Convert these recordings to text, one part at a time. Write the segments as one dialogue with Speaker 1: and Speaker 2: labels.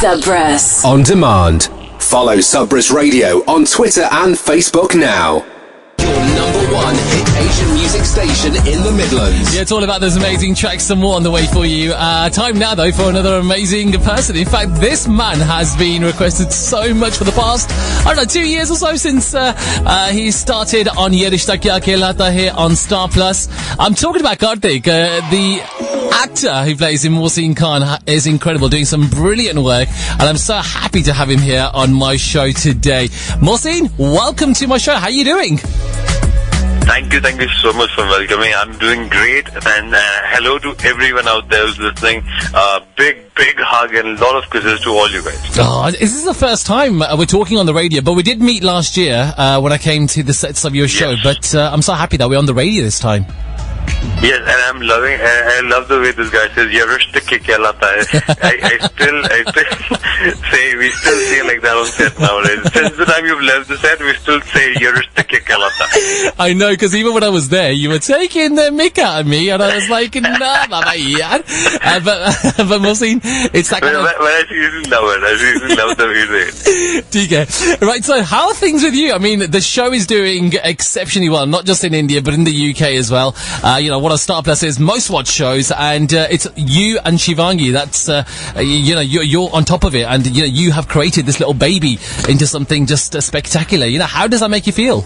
Speaker 1: Subrus.
Speaker 2: On demand. Follow Subrus Radio on Twitter and Facebook now. Your number one hit Asian music station in the Midlands.
Speaker 3: Yeah, it's all about those amazing tracks. Some more on the way for you. Time now, though, for another amazing person. In fact, this man has been requested so much for the past, 2 years or so since he started on Ye Rishta Kya Kehlata here on Star Plus. I'm talking about Karthik, the actor who plays in Mohsin Khan is incredible, doing some brilliant work, and I'm so happy to have him here on my show today. Mohsin, welcome to my show. How are you doing?
Speaker 4: Thank you so much for welcoming. I'm doing great, and hello to everyone out there who's listening. Big hug and a lot of kisses to all you guys.
Speaker 3: Oh, this is the first time we're talking on the radio, but we did meet last year when I came to the sets of your show.
Speaker 4: Yes.
Speaker 3: But I'm so happy that we're on the radio this time.
Speaker 4: Yes, and I love the way this guy says, "Ye rishte ke kya lata hai." I still we still say like that on set nowadays. Since the time you've left the set, we still say, "Ye rishte ke kya lata hai."
Speaker 3: I know, because even when I was there, you were taking the mick out of me, and I was like, nah, baba, yeah. But Mohsin, it's that kind of...
Speaker 4: When I seriously love it. I seriously love the way you say it.
Speaker 3: TK. Right, so how are things with you? I mean, the show is doing exceptionally well, not just in India, but in the UK as well. One of Star Plus is most watched shows, and it's you and Shivangi. That's, you're on top of it, and you have created this little baby into something just spectacular. How does that make you feel?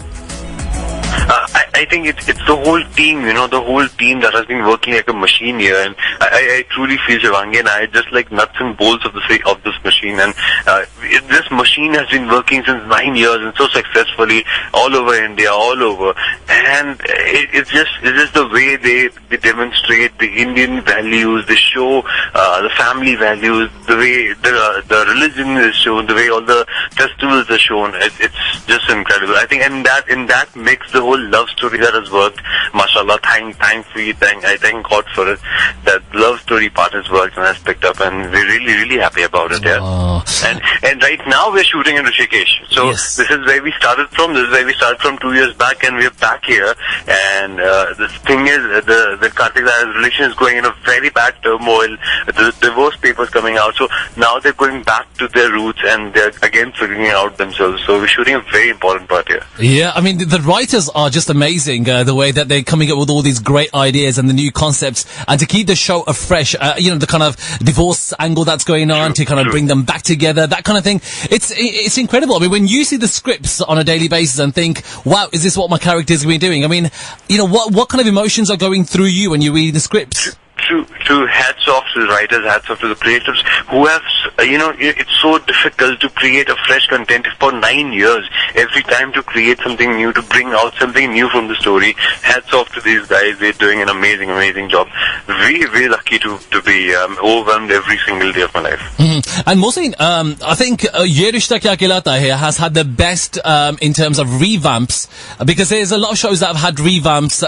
Speaker 4: I think it's the whole team, the whole team that has been working like a machine here, and I truly feel Shivangi and I just like nuts and bolts of this machine, and this machine has been working since 9 years and so successfully all over India, all over, and it's just the way they demonstrate the Indian values, they show the family values, the way the religion is shown, the way all the festivals are shown. It's just incredible. I think, and in that mix, the whole love story that has worked, mashallah, I thank God for it, that love story part has worked and has picked up, and we're really, really happy about it, yeah.
Speaker 3: Oh.
Speaker 4: And right now we're shooting in Rishikesh, so
Speaker 3: yes.
Speaker 4: This is where we started from, 2 years back, and we're back here, and the thing is, the Karthik relation is going in a very bad turmoil, the divorce papers coming out, so now they're going back to their roots, and they're again figuring out themselves, so we're shooting a very important part here.
Speaker 3: Yeah, I mean, the writers are just amazing, the way that they're coming up with all these great ideas and the new concepts, and to keep the show afresh, the kind of divorce angle that's going on, to kind of bring them back together, that kind of thing. It's incredible. I mean, when you see the scripts on a daily basis and think, wow, is this what my characters are going to be doing? I mean, what kind of emotions are going through you when you read the scripts?
Speaker 4: To hats off to the writers, hats off to the creators who have, it's so difficult to create a fresh content for 9 years. Every time to create something new, to bring out something new from the story. Hats off to these guys. They're doing an amazing, amazing job. Very lucky to be overwhelmed every single day of my life.
Speaker 3: Mm-hmm. And Mohsin, I think Ye Rishta Kya Kehlata here has had the best in terms of revamps, because there's a lot of shows that have had revamps,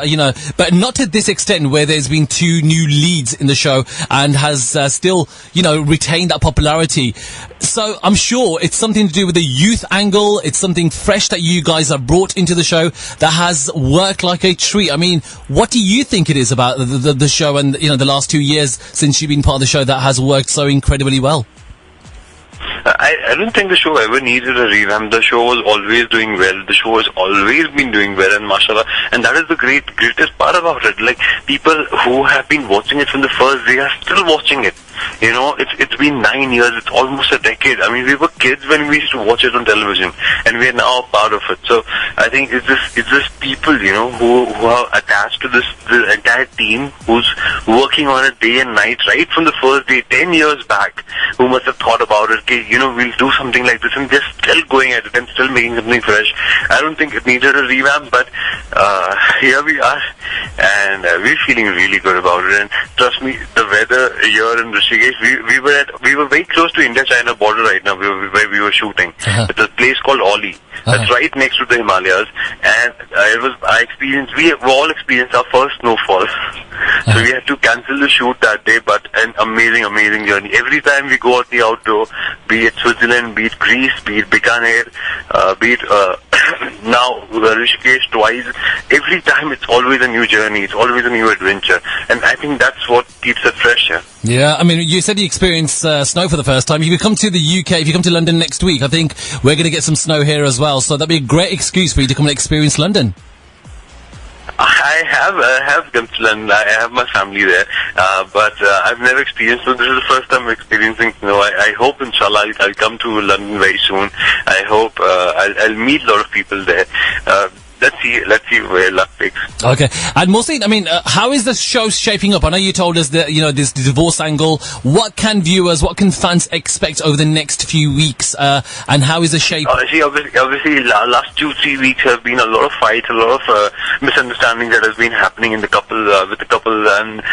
Speaker 3: but not to this extent where there's been 2 new leads in the show and has still, retained that popularity. So I'm sure it's something to do with the youth angle. It's something fresh that you guys have brought into the show that has worked like a treat. I mean, what do you think it is about the show and, the last 2 years since you've been part of the show that has worked so incredibly well?
Speaker 4: I don't think the show ever needed a revamp. The show was always doing well. The show has always been doing well, and mashallah. And that is the greatest part about it. Like, people who have been watching it from the first day are still watching it. It's been 9 years. It's almost a decade. I mean, we were kids when we used to watch it on television, and we are now part of it. So I think it's just people, who are attached to this entire team, who's working on it day and night, right from the first day, 10 years back, who must have thought about it. Okay, we'll do something like this, and they're still going at it and still making something fresh. I don't think it needed a revamp, but here we are, and we're feeling really good about it. And trust me, the weather here in Rishikesh, we were very close to India-China border right now, where we were shooting. It's a place called Oli. That's right next to the Himalayas, and we all experienced our first snowfall. So we had to cancel the shoot that day, but an amazing, amazing journey. Every time we go out the outdoor, be it Switzerland, be it Greece, be it Bikaner, be it now Rishikesh twice. Every time it's always a new journey, it's always a new adventure, and I think that's what keeps it fresh.
Speaker 3: Yeah, I mean, you said you experienced snow for the first time. If you come to the UK, if you come to London next week, I think we're going to get some snow here as well, so that'd be a great excuse for you to come and experience London.
Speaker 4: I have come to London. I have my family there, but I've never experienced. So this is the first time I'm experiencing snow. I hope, inshallah, I'll come to London very soon. I hope I'll meet a lot of people there. Let's see where luck takes.
Speaker 3: Okay, and Mohsin, I mean, how is the show shaping up? I know you told us that this divorce angle. What can viewers, what can fans expect over the next few weeks? And how is the shape?
Speaker 4: See, obviously, last 2-3 weeks have been a lot of fights, a lot of misunderstandings that has been happening in the couple, with the couple, and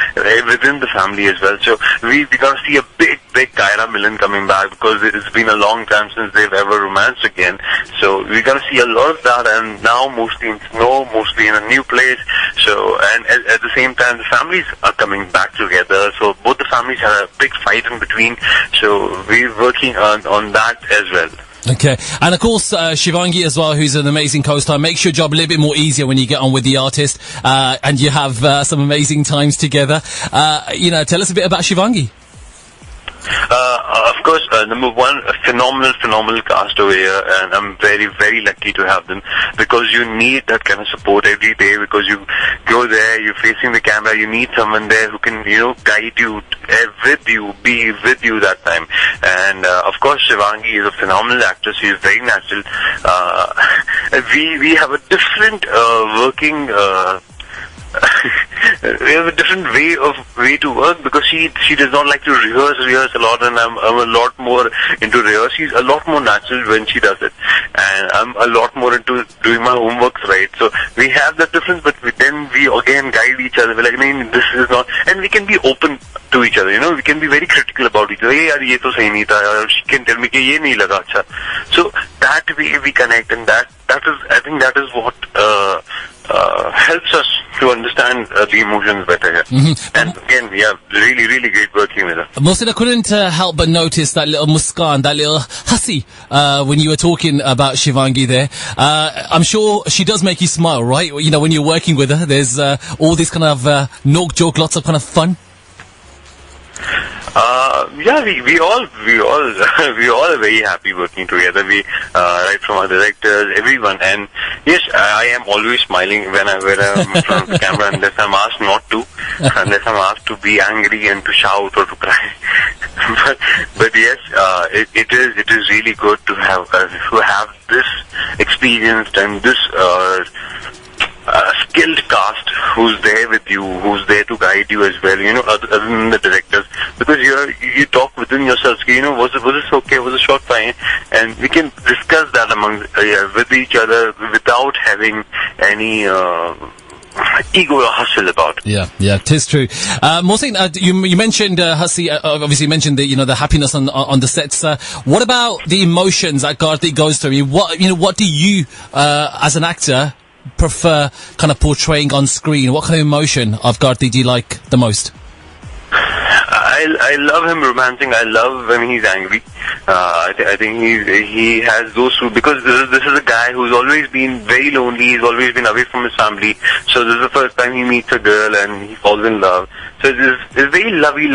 Speaker 4: within the family as well. So we're gonna see a big Kyra Millen coming back, because it's been a long time since they've ever romanced again. So we're gonna see a lot of that, and now mostly in snow, mostly in a new place. So, and at the same time, the families are coming back together. So both the families had a big fight in between. So we're working on that as well.
Speaker 3: Okay, and of course Shivangi as well, who's an amazing co-star. Makes your job a little bit more easier when you get on with the artist, and you have some amazing times together. Tell us a bit about Shivangi.
Speaker 4: Of course, number one, a phenomenal cast over here, and I'm very, very lucky to have them, because you need that kind of support every day, because you go there, you're facing the camera, you need someone there who can, guide you, with you, be with you that time. And of course, Shivangi is a phenomenal actress. She is very natural. We have a different working. We have a different way to work, because she does not like to rehearse a lot, and I'm a lot more into rehearse. She's a lot more natural when she does it, and I'm a lot more into doing my homeworks right. So we have that difference, but then we again guide each other. We're like, no, this is not, and we can be open to each other. We can be very critical about each other. Hey, yaar, ye to sahi nahi tha. Or she can tell me कि ये नहीं लगा अच्छा. So that way we connect, and that is, I think that is what helps us to understand the emotions better here. Mm-hmm. And again, we have really great working with her.
Speaker 3: Mohsin, I couldn't help but notice that little muskan, that little hussy, when you were talking about Shivangi there. I'm sure she does make you smile, right? When you're working with her, there's all this kind of knock joke, lots of kind of fun.
Speaker 4: Yeah, we all are very happy working together. We right from our directors, everyone, and yes, I am always smiling when I'm in front of the camera, unless I'm asked not to, unless I'm asked to be angry and to shout or to cry. but yes, it is really good to have this experienced and this skilled cast who's there with you, who's there to guide you as well, other than the directors, because you talk within yourselves, was this okay, was the shot fine, and we can discuss that with each other without having any ego or hustle about it.
Speaker 3: Yeah, 'tis true. Mohsin, you mentioned Hussy, obviously you mentioned the happiness on the sets. What about the emotions that Karthik goes through? What do you as an actor prefer kind of portraying on screen? What kind of emotion of Karthik do you like the most?
Speaker 4: I love him romancing. I love when he's angry. I think he has those two, because this is a guy who's always been very lonely. He's always been away from his family. So this is the first time he meets a girl and he falls in love. So it's very lovey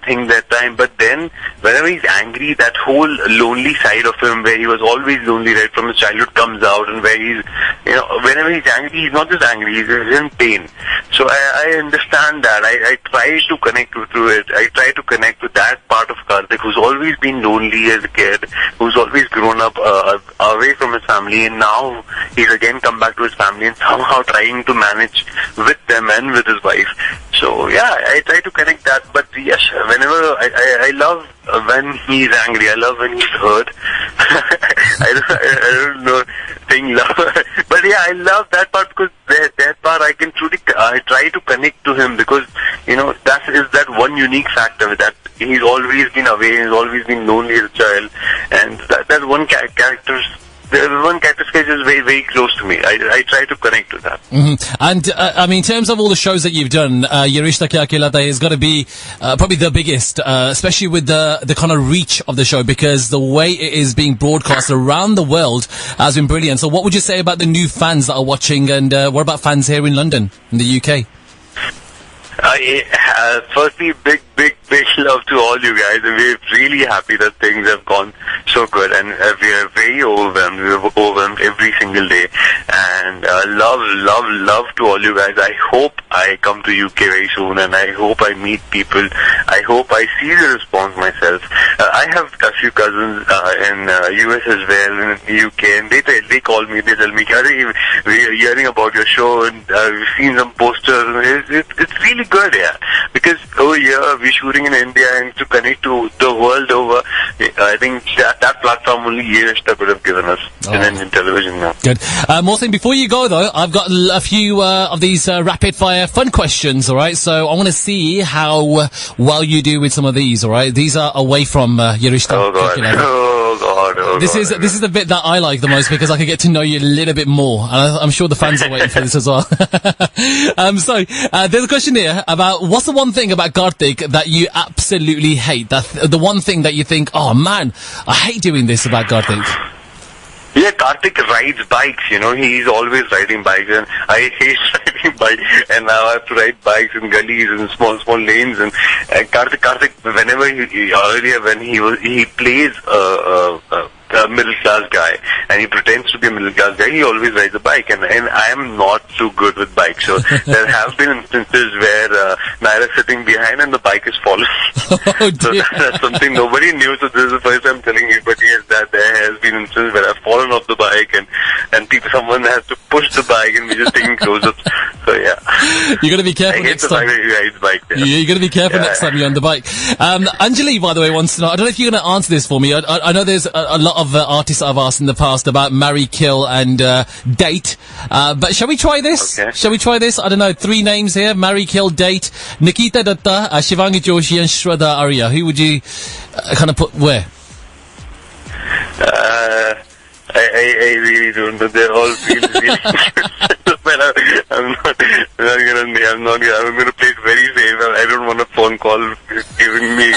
Speaker 4: thing that time. But then whenever he's angry, that whole lonely side of him, where he was always lonely right from his childhood, comes out, and where he's, whenever he's angry, he's not just angry, he's in pain. So I understand that. I try to connect to it. I try to connect with that part of Karthik, who's always been lonely as a kid, who's always grown up away from his family, and now he's again come back to his family and somehow trying to manage with them and with his wife. So yeah, I try to connect that. But yes, whenever I love when he's angry, I love when he's hurt. I don't know saying love, but yeah, I love that part, because that part I can truly try to connect to him, because that is that one unique factor, that he's always been away, he's always been lonely as a child, and that one character the one character sketch is very, very close to me. I try to connect to that.
Speaker 3: And I mean, in terms of all the shows that you've done, Ye Rishta Kya Kehlata has got to be probably the biggest, especially with the kind of reach of the show, because the way it is being broadcast around the world has been brilliant. So what would you say about the new fans that are watching, and what about fans here in London, in the UK?
Speaker 4: Firstly, big love to all you guys, and we're really happy that things have gone so good, and we are very overwhelmed. We're overwhelmed every single day, and love to all you guys. I hope I come to UK very soon, and I hope I meet people. I hope I see the response myself. I have a few cousins in US as well, in UK, and they call me, they tell me, we're hearing about your show, and we've seen some posters. It's really good, yeah, because over here we're shooting in India, and to connect to the world over, I think that platform only Ye Rishta could have given us in Indian television now.
Speaker 3: Good. Mohsin, before you go though, I've got a few of these rapid fire fun questions, alright? So I want to see how well you do with some of these, alright? These are away from Ye Rishta.
Speaker 4: Oh God.
Speaker 3: This is the bit that I like the most, because I can get to know you a little bit more, and I'm sure the fans are waiting for this as well. So there's a question here about what's the one thing about Karthik that you absolutely hate? That the one thing that you think, oh man, I hate doing this about Karthik.
Speaker 4: Yeah, Karthik rides bikes, he's always riding bikes, and I hate riding bikes, and now I have to ride bikes in gullies and small lanes, and Karthik, whenever earlier when he plays a middle class guy, and he pretends to be a middle class guy, he always rides a bike, and I am not too good with bikes, so there have been instances where Naira's sitting behind and the bike is falling.
Speaker 3: Oh,
Speaker 4: so that's something nobody knew, so this is the first time telling you, but yes, that there has been instances where I've fallen off the bike, and someone has to push the bike, and we're just taking close-ups. So yeah,
Speaker 3: you got to be careful next time. You got to be careful next time you're on the bike. Anjali, by the way, wants to know, I don't know if you're going to answer this for me. I know there's a lot of artists I've asked in the past about marry, kill, and date. But shall we try this?
Speaker 4: Okay.
Speaker 3: Shall we try this? I don't know, 3 names here: marry, kill, date. Nikita Datta, Shivangi Joshi, and Shraddha Arya. Who would you kind of put where?
Speaker 4: I really don't know. They're all really but I'm going to play it very safe. I don't want a phone call giving me.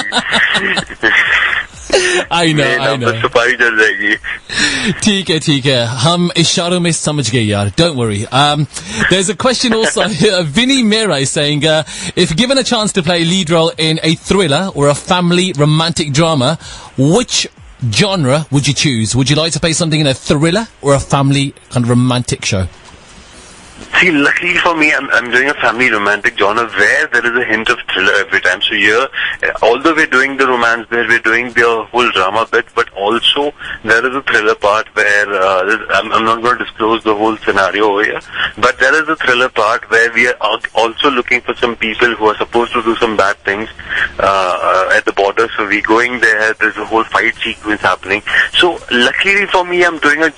Speaker 3: I know.
Speaker 4: सफाई चल जाएगी.
Speaker 3: ठीक है. हम इशारों में समझ गए यार. Don't worry. There's a question also. Vinny Mera is saying, if given a chance to play a lead role in a thriller or a family romantic drama, which genre would you choose? Would you like to play something in a thriller or a family kind of romantic show?
Speaker 4: See, luckily for me, I'm doing a family romantic genre where there is a hint of thriller every time. So here, although we're doing the romance there, we're doing the whole drama bit, but also there is a thriller part where I'm not going to disclose the whole scenario over here, but there is a thriller part where we are also looking for some people who are supposed to do some bad things at the border. So we're going there. There's a whole fight sequence happening. So luckily for me, I'm doing a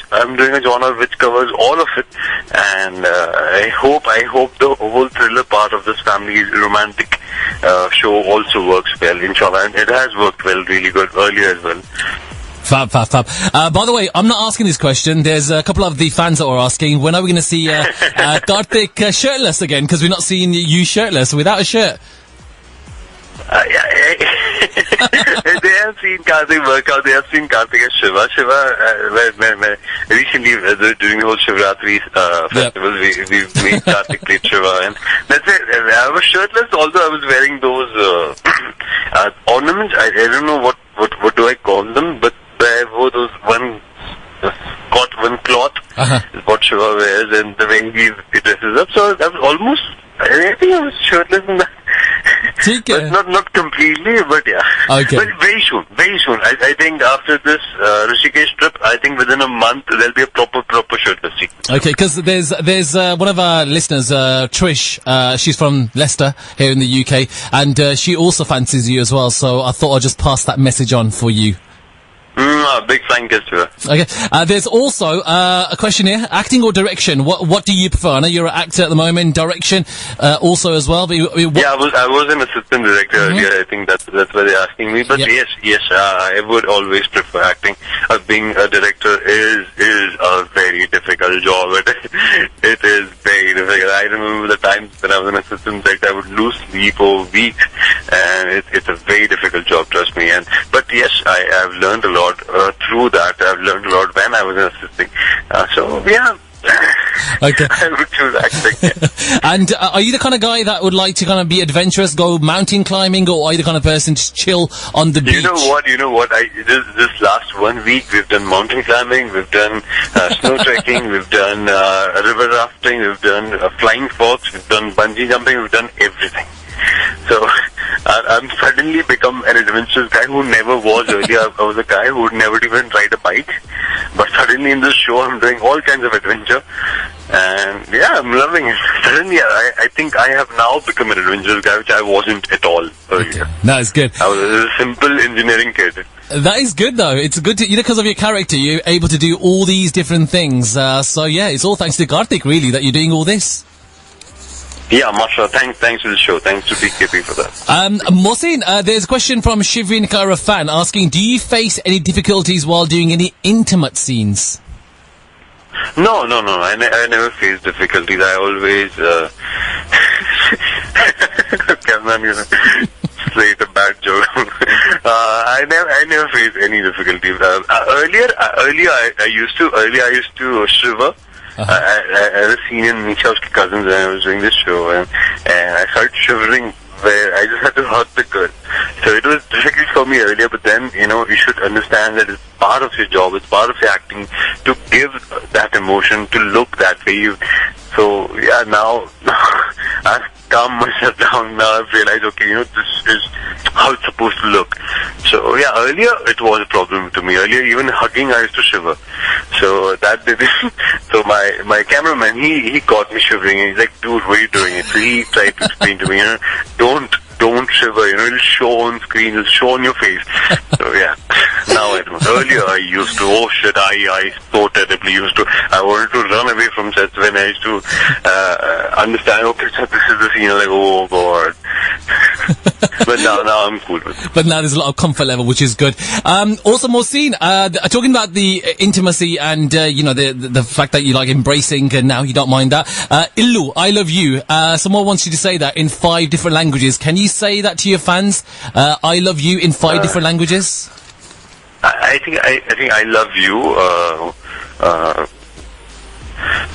Speaker 4: genre which covers all of it, and I hope the whole thriller part of this family romantic show also works well, inshallah, and it has worked well, really good earlier as well.
Speaker 3: Fab. By the way, I'm not asking this question. There's a couple of the fans that are asking, when are we going to see Karthik shirtless again? Because we're not seeing you shirtless, without a shirt.
Speaker 4: They have seen Karthik work out. They have seen Karthik as Shiva. Recently, during the whole Shivratri festival, we made Karthik play Shiva, and that's it. I was shirtless, although I was wearing those ornaments. I don't know what do I call them, but I wore those one cloth is what Shiva wears, and the way he dresses up. So that was almost. I think I was shirtless in that. But not completely, but yeah.
Speaker 3: Okay.
Speaker 4: But very soon. I think after this Rishikesh trip, I think within a month there'll be a proper shirtless sequence.
Speaker 3: Okay, because there's one of our listeners, Trish. She's from Leicester here in the UK, and she also fancies you as well. So I thought I'd just pass that message on for you.
Speaker 4: Big flying kiss to her.
Speaker 3: Okay. There's also a question here: acting or direction? What do you prefer? I know you're an actor at the moment. Direction, also as well. But
Speaker 4: yeah, I was an assistant director earlier. I think that's why they're asking me. But yes, I would always prefer acting. being a director is a very difficult job. It is very difficult. I remember the times when I was an assistant director, I would lose sleep over weeks, and it's a very difficult job, trust me. But yes, I've learned a lot through that. I've learned a lot when I was an assistant. So yeah.
Speaker 3: Okay.
Speaker 4: I would choose acting. Yeah.
Speaker 3: And are you the kind of guy that would like to kind of be adventurous, go mountain climbing, or are you the kind of person to chill on the beach?
Speaker 4: You know what? This last 1 week we've done mountain climbing, we've done snow trekking, we've done river rafting, we've done flying fox, we've done bungee jumping, we've done everything. So I'm suddenly become an adventurous guy who never was earlier. I was a guy who would never even ride a bike, but suddenly in this show I'm doing all kinds of adventure, and yeah, I'm loving it. Suddenly I think I have now become an adventurous guy, which I wasn't at all earlier.
Speaker 3: Okay. No, it's good.
Speaker 4: I was a simple engineering kid.
Speaker 3: That is good, though. It's good to, because of your character, you're able to do all these different things. So yeah, it's all thanks to Karthik, really, that you're doing all this.
Speaker 4: Yeah, mashallah. Thanks to the show. Thanks to BKP for that.
Speaker 3: Mohsin, there's a question from Shivrin Kara fan asking, do you face any difficulties while doing any intimate scenes?
Speaker 4: No. I never face difficulties. I always... Okay, I'm not gonna say it's a bad joke. I never face any difficulties. Earlier I used to shiver. I was seen in Nisha's cousins when I was doing this show, and I started shivering where I just had to hug the girl. So it was difficult for me earlier, but then, you should understand that it's part of your job, it's part of your acting to give that emotion, to look that way. So yeah, now I've calmed myself down. Now I've realized, okay, this is how it's supposed to look. So yeah, earlier it was a problem to me. Earlier, even hugging, I used to shiver. So that did it. So my cameraman, he caught me shivering, and he's like, dude, what are you doing? So he tried to explain to me, don't shiver, it'll show on screen, it'll show on your face. So yeah, now I don't. Earlier I used to, oh shit, I so terribly used to, I wanted to run away from sets when I used to understand, okay, so this is the scene, like, oh god. But now I'm cool with it.
Speaker 3: But now there's a lot of comfort level, which is good. Also, Mohsin, talking about the intimacy and, the fact that you like embracing and now you don't mind that. Illu, I love you. Someone wants you to say that in 5 different languages. Can you say that to your fans? I love you in 5 different languages?
Speaker 4: I think I love you.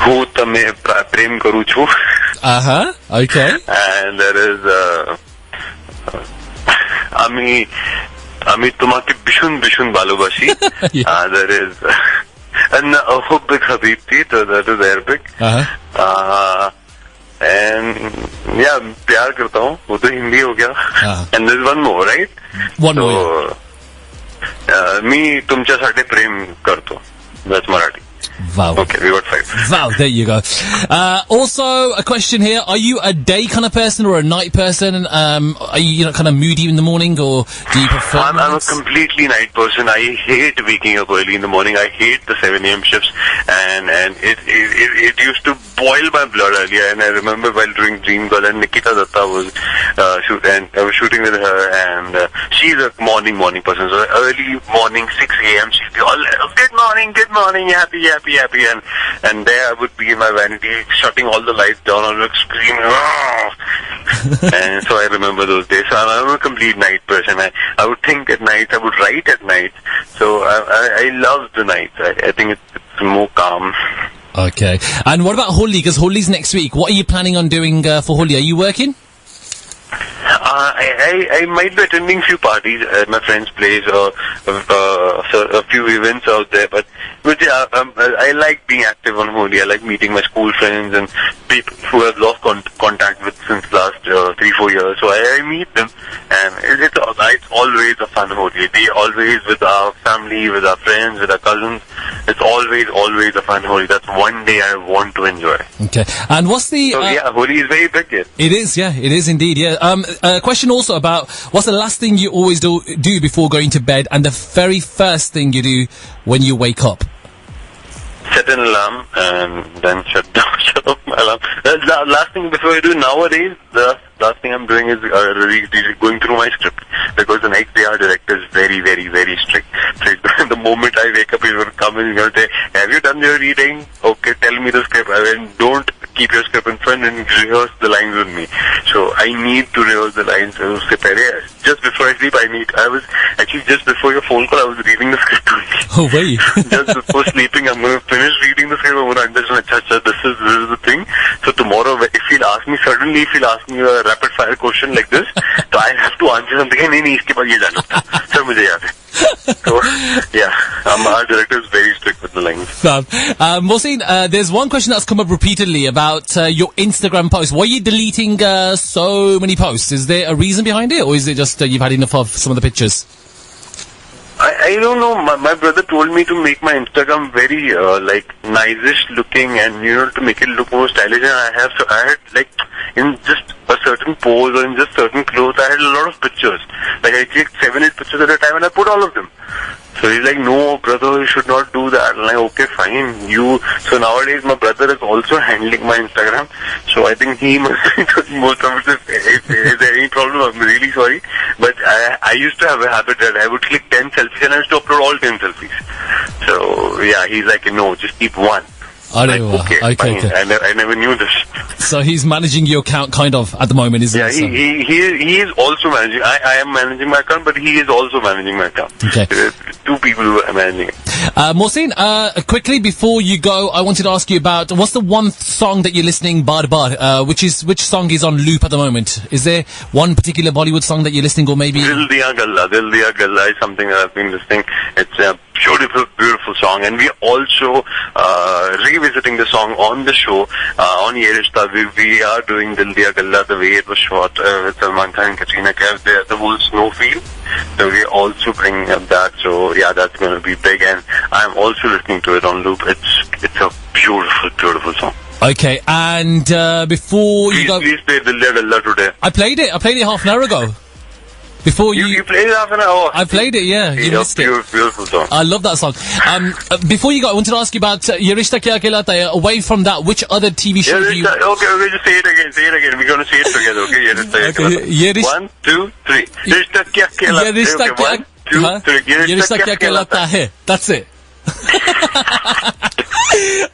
Speaker 4: Who tame prem karu chu.
Speaker 3: Okay.
Speaker 4: And there is আমি তোমাকে ভীষণ ভীষণ ভালোবাসি. There is and أحبك حبيبتي, so that is Arabic. And yeah, प्यार करता हूँ, वो तो हिंदी हो गया. And there's one more, right?
Speaker 3: One more.
Speaker 4: मी तुमच्यासाठी प्रेम करतो. That's Marathi.
Speaker 3: Wow.
Speaker 4: Okay, we got 5.
Speaker 3: Wow, there you go. Also, a question here. Are you a day kind of person or a night person? Are you kind of moody in the morning, or do you prefer
Speaker 4: I'm a completely night person. I hate waking up early in the morning. I hate the 7 a.m. shifts, and it used to boil my blood earlier. And I remember while doing Dream Girl, and Nikita Datta was and I was shooting with her, and she's a morning person. So early morning, 6 a.m. she'd be all, good morning, happy, and there I would be in my vanity, shutting all the lights down, I would screaming, and so I remember those days. So I'm a complete night person. I would think at night, I would write at night. So I love the night. I think it's more calm.
Speaker 3: Okay. And what about Holi? Because Holi's next week. What are you planning on doing for Holi? Are you working?
Speaker 4: I might be attending few parties at my friend's place, or a few events out there, but yeah, I like being active on Holi. I like meeting my school friends and people who I've lost contact with since last 3-4 years. So I meet them, and it's always a fun Holi. We always with our family, with our friends, with our cousins. It's always a fun Holi. That's one day I want to enjoy.
Speaker 3: Okay. And what's the...
Speaker 4: So yeah, Holi is very big here.
Speaker 3: It is, yeah. It is indeed, yeah. A question also about what's the last thing you always do before going to bed, and the very first thing you do when you wake up?
Speaker 4: Set an alarm and then shut off my alarm. The last thing before I do nowadays, the last thing I'm doing is going through my script, because the next day our director is very, very, very strict. So the moment I wake up, he's going to come and he's going to say, have you done your reading? Okay, tell me the script. And don't keep your script in front and rehearse the lines with me. So I need to rehearse the lines. Just before I sleep, just before your phone call, I was reading the script to me.
Speaker 3: Oh, wait.
Speaker 4: Just before sleeping, I'm going to finish reading the script. I'm going to understand, this is the thing. So tomorrow, if he'll ask me a rapid fire question like this, so I have to answer something. नहीं, इसके बाद ये जानो. Sir, मुझे याद है. So, yeah, our director is very strict with the lines.
Speaker 3: Mohsin, there's one question that's come up repeatedly about your Instagram posts. Why are you deleting so many posts? Is there a reason behind it, or is it just you've had enough of some of the pictures?
Speaker 4: I don't know. My brother told me to make my Instagram very nice-ish looking, and to make it look more stylish. And I had like in just a certain pose or in just certain clothes, I had a lot of pictures. Like I clicked 7-8 pictures at a time, and I put all of them. So he's like, no, brother, you should not do that. I'm like, okay, fine. So nowadays, my brother is also handling my Instagram. So I think he must be doing most of it. Is there any problem? I'm really sorry. But I used to have a habit that I would click 10 selfies and I used to upload all 10 selfies. So yeah, he's like, no, just keep one.
Speaker 3: Okay.
Speaker 4: I never knew this.
Speaker 3: So he's managing your account kind of at the moment, isn't it?
Speaker 4: Yeah, he is also managing. I am managing my account, but he is also managing my account.
Speaker 3: Okay.
Speaker 4: Two people who are managing it.
Speaker 3: Mohsin, quickly before you go, I wanted to ask you about what's the one song that you're listening Baddhan, which song is on loop at the moment? Is there one particular Bollywood song that you're listening, or maybe
Speaker 4: Dil Diya Galla is something that I've been listening. It's a beautiful song, and we are also revisiting the song on the show on Ye Rishta. We are doing Dil Diya Galla the way it was shot with Salman Khan and Katrina Kaif, the whole snow field. So we are also bringing up that. So yeah, that's going to be big, and I'm also listening to it on loop. It's a beautiful song.
Speaker 3: Okay, and before you go,
Speaker 4: please play Dil Diya Galla today.
Speaker 3: I played it half an hour ago. Before
Speaker 4: you played it half an hour.
Speaker 3: I played it, yeah. You missed it.
Speaker 4: Beautiful song.
Speaker 3: I love that song. Before you go, I wanted to ask you about Ye Rishta Kya Kehlata Hai. Away from that, which other TV show do you...
Speaker 4: Okay, just say it again. We're going to say it together, okay? Ye Rishta Kya Kehlata Hai. 1, 2, 3. Ye Rishta Kya Kehlata Hai.
Speaker 3: Ye Rishta Kya... Ye Rishta Kya Kehlata Hai. That's it.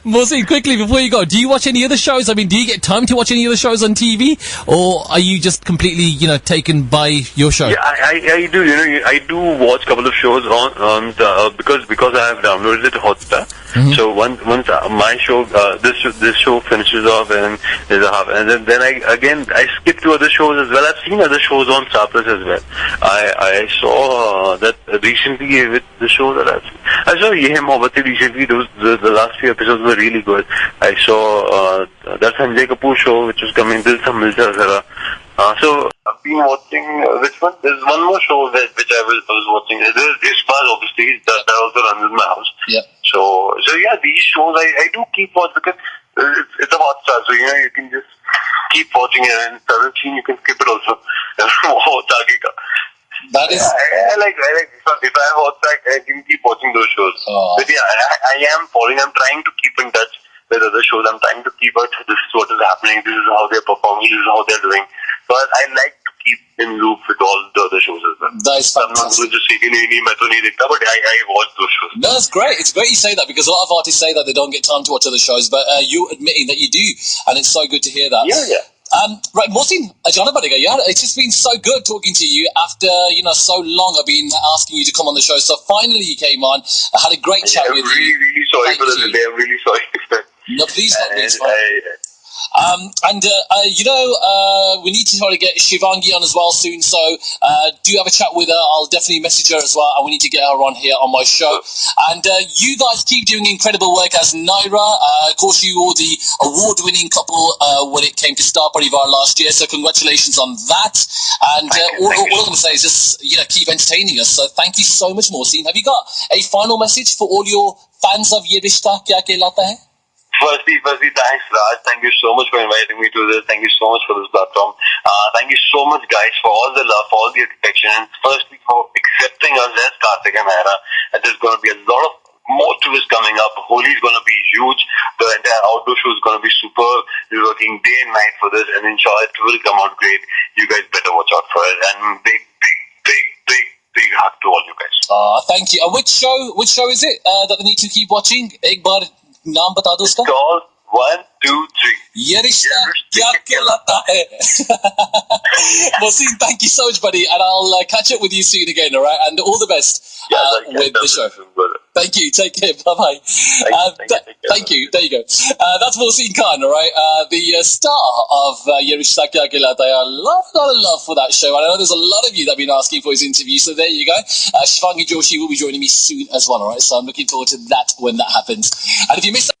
Speaker 3: Mohsin, quickly before you go, do you watch any other shows? I mean, do you get time to watch any other shows on TV, or are you just completely, taken by your show?
Speaker 4: Yeah, I do. I do watch a couple of shows on because I have downloaded it to Hotstar. Mm-hmm. So once my show, this show finishes off and there's a half, and then I skip to other shows as well. I've seen other shows on Star Plus as well. I saw that recently with the show that I saw Ye Hai Mohabbatein recently. The last few episodes were really good. I saw that Sanjay Kapoor show which was coming, Dil Se Milta Zara. So I've been watching which one? There's one more show which I was watching. There's Ishbaz, obviously, that also runs in my house.
Speaker 3: Yeah.
Speaker 4: So yeah, these shows I do keep watching because it's a Hotstar, so you can just keep watching it, and certain scene you can skip it also.
Speaker 3: That is.
Speaker 4: Yeah, I like. If I have Hotstar, I can keep watching those shows.
Speaker 3: Oh.
Speaker 4: But yeah, I am following. I'm trying to keep in touch with other shows. I'm trying to keep out. This is what is happening. This is how they're performing. This is how they're doing. But I like to keep in loop with all the other shows as well.
Speaker 3: That is fantastic.
Speaker 4: I'm not going to say but I watch those shows.
Speaker 3: No, that's great. It's great you say that, because a lot of artists say that they don't get time to watch other shows, but you admitting that you do, and it's so good to hear that.
Speaker 4: Yeah.
Speaker 3: Right, Mohsin, Ajana Badega, it's just been so good talking to you after, so long I've been asking you to come on the show. So finally you came on. I had a great chat with you.
Speaker 4: I'm really sorry for the delay. I'm really sorry.
Speaker 3: No, please don't be. It's fine. We need to try to get Shivangi on as well soon, so do have a chat with her. I'll definitely message her as well, and we need to get her on here on my show. And you guys keep doing incredible work as Naira. Of course, you were the award-winning couple when it came to Star Parivar last year, so congratulations on that. And all I'm going to say is just keep entertaining us. So thank you so much, Mohsin. Have you got a final message for all your fans of Ye Rishta Kya Kehlata Hai?
Speaker 4: Firstly, thanks, Raj. Thank you so much for inviting me to this. Thank you so much for this platform. Thank you so much, guys, for all the love, for all the affection, and firstly for accepting us as Kartik and Naira. And there's going to be a lot of more twists coming up. Holi is going to be huge. The entire outdoor show is going to be superb. We're working day and night for this, and inshallah it will come out great. You guys better watch out for it. And big big hug to all you guys.
Speaker 3: Thank you. Which show is it that they need to keep watching? एक बार नाम बता दो उसका.
Speaker 4: It's called 1, 2, 3.
Speaker 3: ये रिश्ता क्या कहलाता है? Mohsin, thank you so much, buddy, and I'll catch up with you soon again, all right? And all the best with the show. Thank you. Take care. Bye-bye. Thank you. There you go. That's Mohsin Khan, all right? The star of Ye Rishta Kya Kehlata Hai. A lot of love for that show. I know there's a lot of you that have been asking for his interview, so there you go. Shivangi Joshi will be joining me soon as well, all right? So I'm looking forward to that when that happens. And if you missed